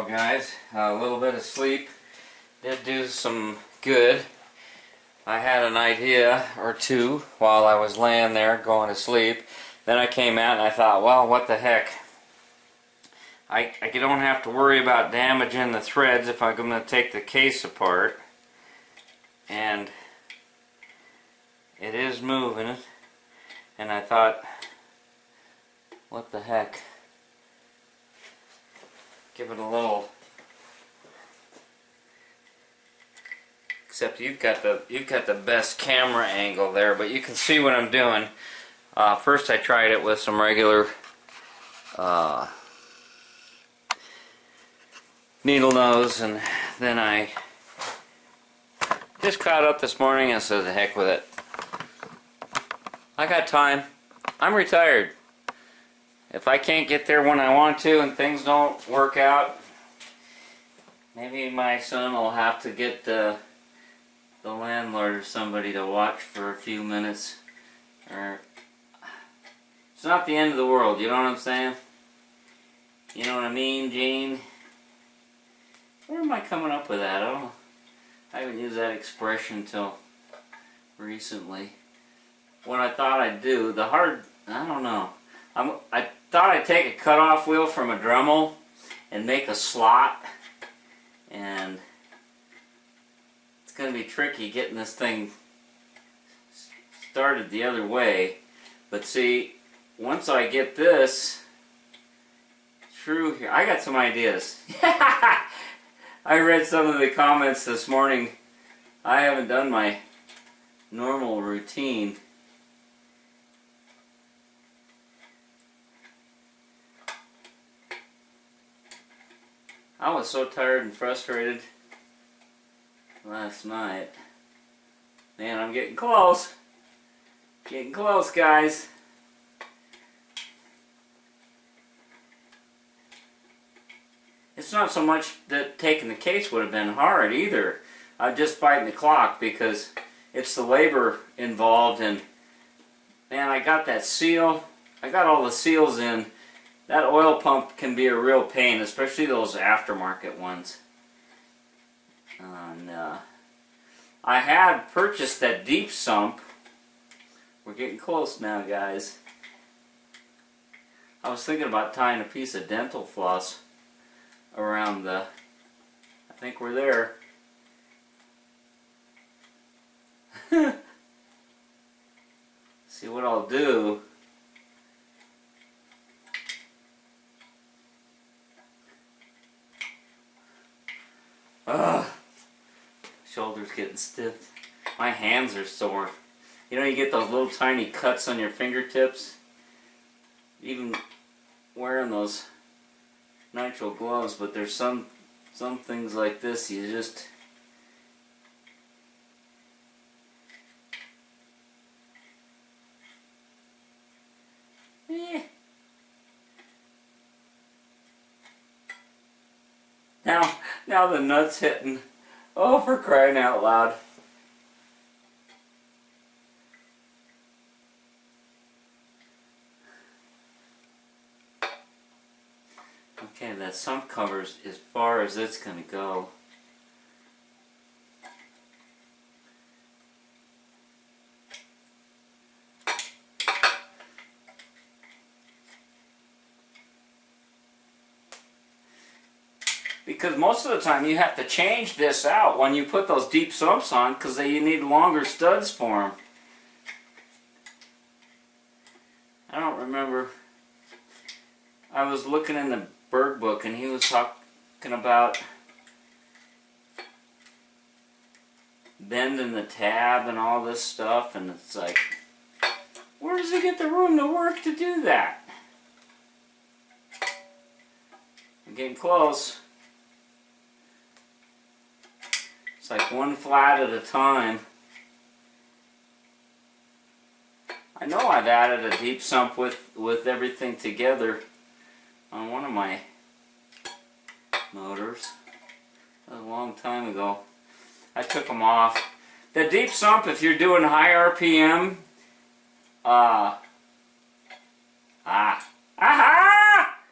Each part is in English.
guys. A little bit of sleep did do some good. I had an idea or two while I was laying there going to sleep. Then I came out and I thought, well, what the heck. I don't have to worry about damaging the threads if I'm going to take the case apart. And it is moving. And I thought, what the heck. Give it a little. Except you've got the best camera angle there, but you can see what I'm doing. First I tried it with some regular needle nose, and then I just caught up this morning and said, the heck with it. I got time. I'm retired. If I can't get there when I want to and things don't work out, maybe my son will have to get the landlord or somebody to watch for a few minutes. Or it's not the end of the world, you know what I'm saying? You know what I mean, Gene? Where am I coming up with that? I haven't used that expression till recently. What I thought I'd do, I don't know. I thought I'd take a cutoff wheel from a Dremel and make a slot, and it's going to be tricky getting this thing started the other way. But see, once I get this through here, I got some ideas. I read some of the comments this morning. I haven't done my normal routine. I was so tired and frustrated last night. Man, I'm getting close. Getting close, guys. It's not so much that taking the case would have been hard either. I'm just fighting the clock because it's the labor involved, and man, I got that seal. I got all the seals in. That oil pump can be a real pain, especially those aftermarket ones. And I had purchased that deep sump. We're getting close now, guys. I was thinking about tying a piece of dental floss around I think we're there. See what I'll do. Shoulders getting stiff. My hands are sore. You know, you get those little tiny cuts on your fingertips. Even wearing those nitrile gloves, but there's some things like this you just Now the nut's hitting. Oh, for crying out loud. Okay, that sump covers as far as it's going to go. Because most of the time you have to change this out when you put those deep sumps on, because you need longer studs for them. I don't remember. I was looking in the Berg book and he was talking about bending the tab and all this stuff, and it's like, where does he get the room to work to do that? I'm getting close. It's like one flat at a time. I know I've added a deep sump with everything together on one of my motors. That was a long time ago. I took them off. The deep sump, if you're doing high RPM, aha!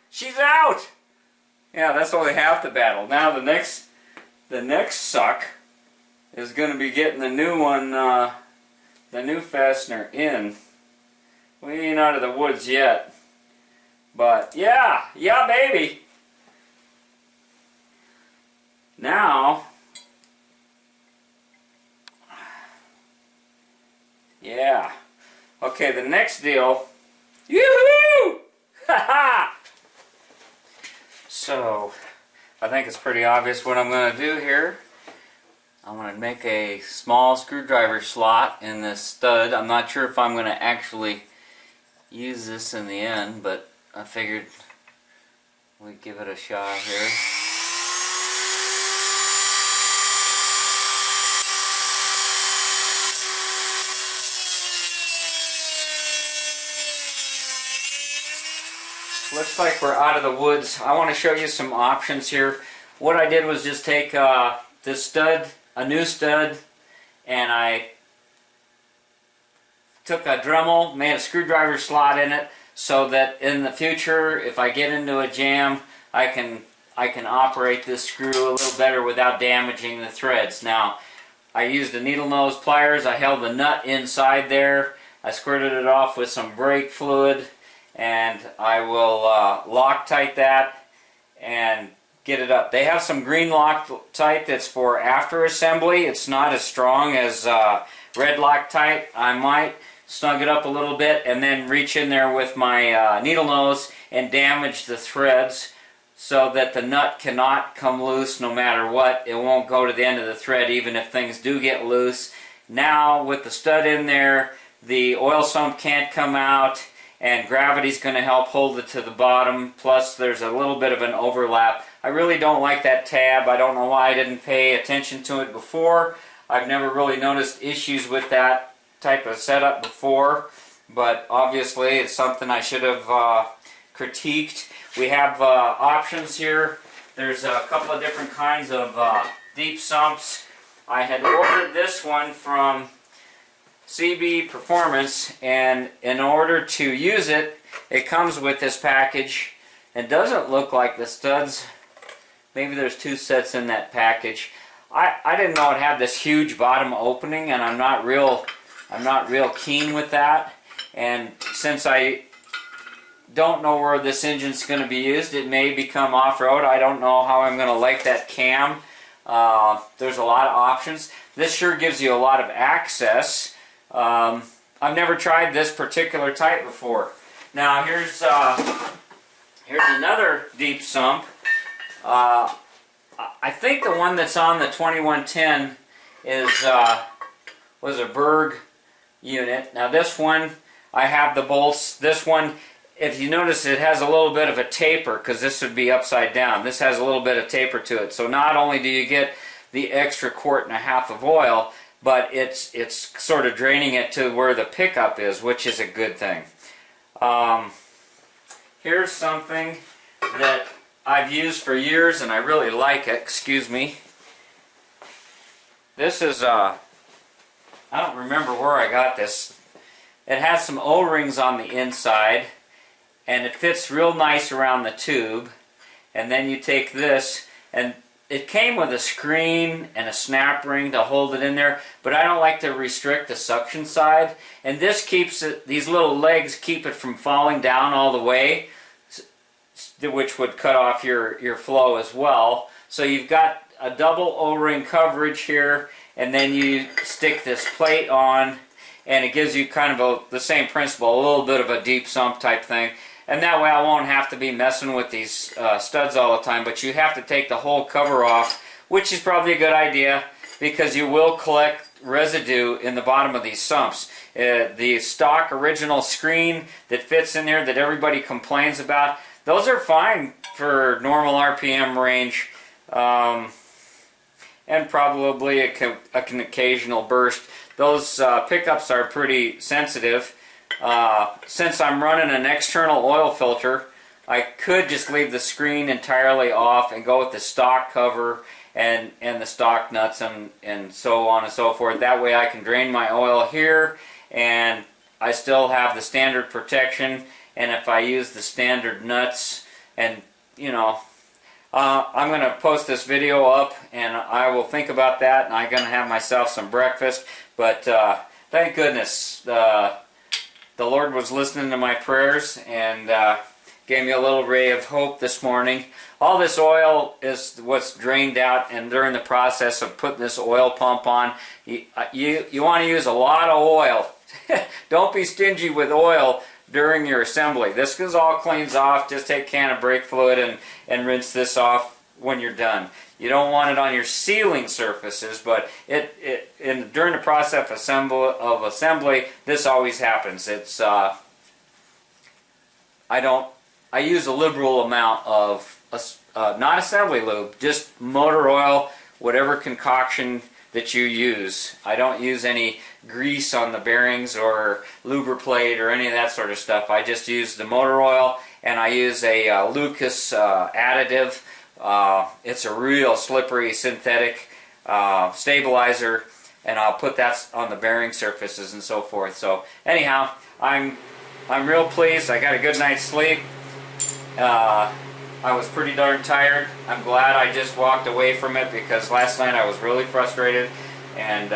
She's out! Yeah, that's only half the battle. Now the next suck is going to be getting the new one, the new fastener in. We ain't out of the woods yet. But yeah, baby. Now, yeah. Okay, the next deal. Yoo-hoo! Ha-ha! So, I think it's pretty obvious what I'm going to do here. I'm going to make a small screwdriver slot in this stud. I'm not sure if I'm going to actually use this in the end, but I figured we'd give it a shot here. Looks like we're out of the woods. I want to show you some options here. What I did was just take this stud, a new stud, and I took a Dremel, made a screwdriver slot in it, so that in the future, if I get into a jam, I can operate this screw a little better without damaging the threads. Now, I used a needle nose pliers. I held the nut inside there. I squirted it off with some brake fluid, and I will Loctite that and get it up. They have some green Loctite that's for after assembly. It's not as strong as red Loctite. I might snug it up a little bit and then reach in there with my needle nose and damage the threads so that the nut cannot come loose no matter what. It won't go to the end of the thread even if things do get loose. Now with the stud in there, the oil sump can't come out, and gravity's going to help hold it to the bottom. Plus there's a little bit of an overlap. I really don't like that tab. I don't know why I didn't pay attention to it before. I've never really noticed issues with that type of setup before, but obviously it's something I should have critiqued. We have options here. There's a couple of different kinds of deep sumps. I had ordered this one from CB Performance, and in order to use it, it comes with this package. It doesn't look like the studs. Maybe there's two sets in that package. I didn't know it had this huge bottom opening, and I'm not real keen with that. And since I don't know where this engine's going to be used, it may become off-road. I don't know how I'm going to like that cam. There's a lot of options. This sure gives you a lot of access. I've never tried this particular type before. Now here's another deep sump. I think the one that's on the 2110 was a Berg unit. Now this one, I have the bolts. This one, if you notice, it has a little bit of a taper because this would be upside down. This has a little bit of taper to it. So not only do you get the extra 1.5 quarts of oil, but it's sort of draining it to where the pickup is, which is a good thing. Here's something that I've used for years and I really like it. Excuse me. This is, I don't remember where I got this. It has some O-rings on the inside, and it fits real nice around the tube. And then you take this, and it came with a screen and a snap ring to hold it in there, but I don't like to restrict the suction side. And this keeps it, these little legs keep it from falling down all the way, which would cut off your flow as well. So you've got a double O-ring coverage here, and then you stick this plate on, and it gives you kind of the same principle, a little bit of a deep sump type thing. And that way I won't have to be messing with these studs all the time, but you have to take the whole cover off, which is probably a good idea because you will collect residue in the bottom of these sumps. The stock original screen that fits in there that everybody complains about, those are fine for normal RPM range, and probably an occasional burst. Those pickups are pretty sensitive. Since I'm running an external oil filter, I could just leave the screen entirely off and go with the stock cover and the stock nuts and so on and so forth. That way I can drain my oil here and I still have the standard protection, and if I use the standard nuts, and you know, I'm going to post this video up, and I will think about that, and I'm going to have myself some breakfast. But thank goodness the Lord was listening to my prayers and gave me a little ray of hope this morning. All this oil is what's drained out, and during the process of putting this oil pump on, you want to use a lot of oil. Don't be stingy with oil during your assembly. This all cleans off. Just take a can of brake fluid and rinse this off when you're done. You don't want it on your sealing surfaces, but during the process of assembly, this always happens. It's I use a liberal amount of not assembly lube, just motor oil, whatever concoction that you use. I don't use any grease on the bearings or lubriplate or any of that sort of stuff. I just use the motor oil, and I use a Lucas additive. It's a real slippery synthetic stabilizer, and I'll put that on the bearing surfaces and so forth. So anyhow, I'm real pleased. I got a good night's sleep. I was pretty darn tired. I'm glad I just walked away from it, because last night I was really frustrated, and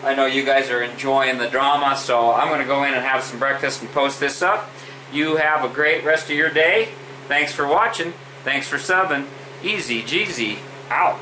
I know you guys are enjoying the drama, so I'm going to go in and have some breakfast and post this up. You have a great rest of your day. Thanks for watching. Thanks for subbing. TheEZGZ out.